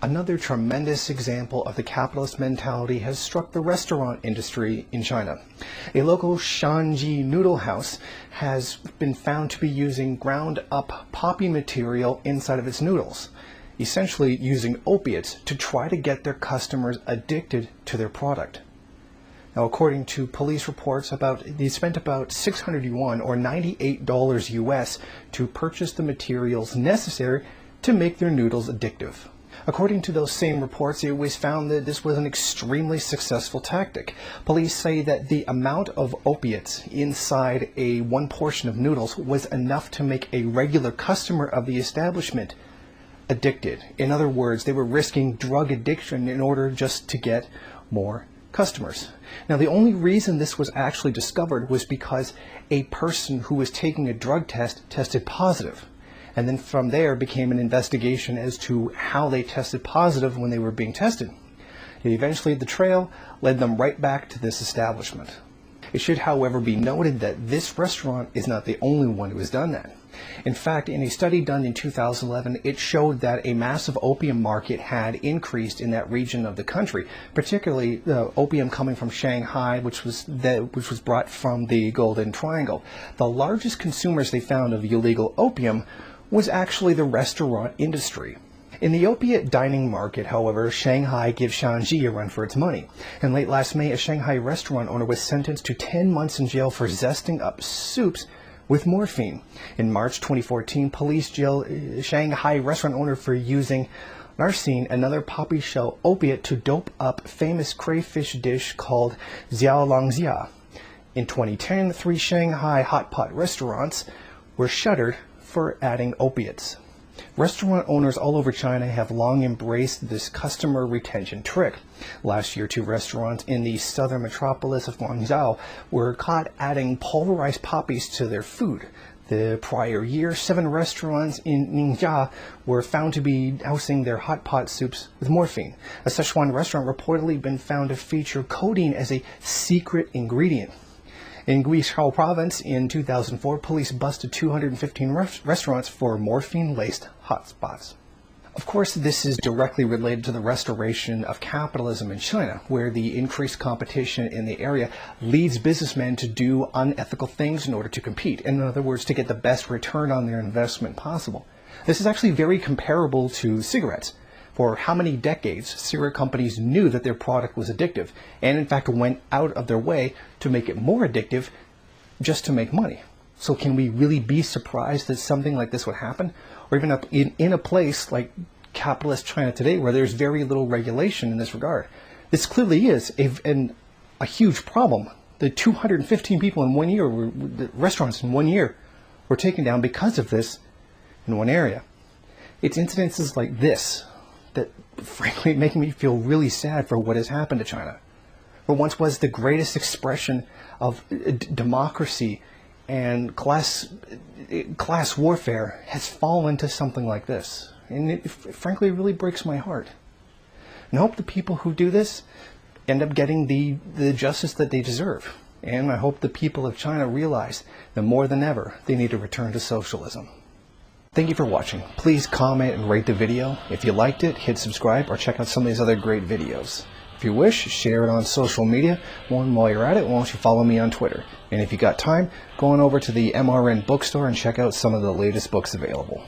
Another tremendous example of the capitalist mentality has struck the restaurant industry in China. A local Shaanxi noodle house has been found to be using ground up poppy material inside of its noodles, essentially using opiates to try to get their customers addicted to their product. Now, according to police reports, they spent about 600 yuan or $98 US to purchase the materials necessary to make their noodles addictive. According to those same reports, it was found that this was an extremely successful tactic. Police say that the amount of opiates inside one portion of noodles was enough to make a regular customer of the establishment addicted. In other words, they were risking drug addiction in order just to get more customers. Now, the only reason this was actually discovered was because a person who was taking a drug test tested positive. And then from there became an investigation as to how they tested positive when they were being tested. And eventually the trail led them right back to this establishment. It should, however, be noted that this restaurant is not the only one who has done that. In fact, in a study done in 2011, it showed that a massive opium market had increased in that region of the country, particularly the opium coming from Shanghai, which was brought from the Golden Triangle. The largest consumers they found of illegal opium was actually the restaurant industry. In the opiate dining market, however, Shanghai gives Shaanxi a run for its money. And late last May, a Shanghai restaurant owner was sentenced to 10 months in jail for zesting up soups with morphine. In March 2014, police jailed a Shanghai restaurant owner for using narcine, another poppy shell opiate, to dope up famous crayfish dish called xiaolongjia. In 2010, 3 Shanghai hot pot restaurants were shuttered for adding opiates. Restaurant owners all over China have long embraced this customer retention trick. Last year, 2 restaurants in the southern metropolis of Guangzhou were caught adding pulverized poppies to their food. The prior year, 7 restaurants in Ningxia were found to be dousing their hot pot soups with morphine. A Sichuan restaurant reportedly been found to feature codeine as a secret ingredient. In Guizhou province in 2004, police busted 215 restaurants for morphine-laced hotspots. Of course, this is directly related to the restoration of capitalism in China, where the increased competition in the area leads businessmen to do unethical things in order to compete. In other words, to get the best return on their investment possible. This is actually very comparable to cigarettes. For how many decades, cigarette companies knew that their product was addictive, and in fact went out of their way to make it more addictive just to make money. So can we really be surprised that something like this would happen? Or even in a place like capitalist China today, where there's very little regulation in this regard. This clearly is a huge problem. The 215 people in 1 year, the restaurants in 1 year, were taken down because of this in one area. It's incidences like this that frankly make me feel really sad for what has happened to China. What once was the greatest expression of democracy and class warfare has fallen to something like this. And it frankly really breaks my heart. And I hope the people who do this end up getting the justice that they deserve. And I hope the people of China realize that more than ever, they need to return to socialism. Thank you for watching. Please comment and rate the video. If you liked it, hit subscribe or check out some of these other great videos. If you wish, share it on social media. While you're at it, why don't you follow me on Twitter? And if you got time, go on over to the MRN bookstore and check out some of the latest books available.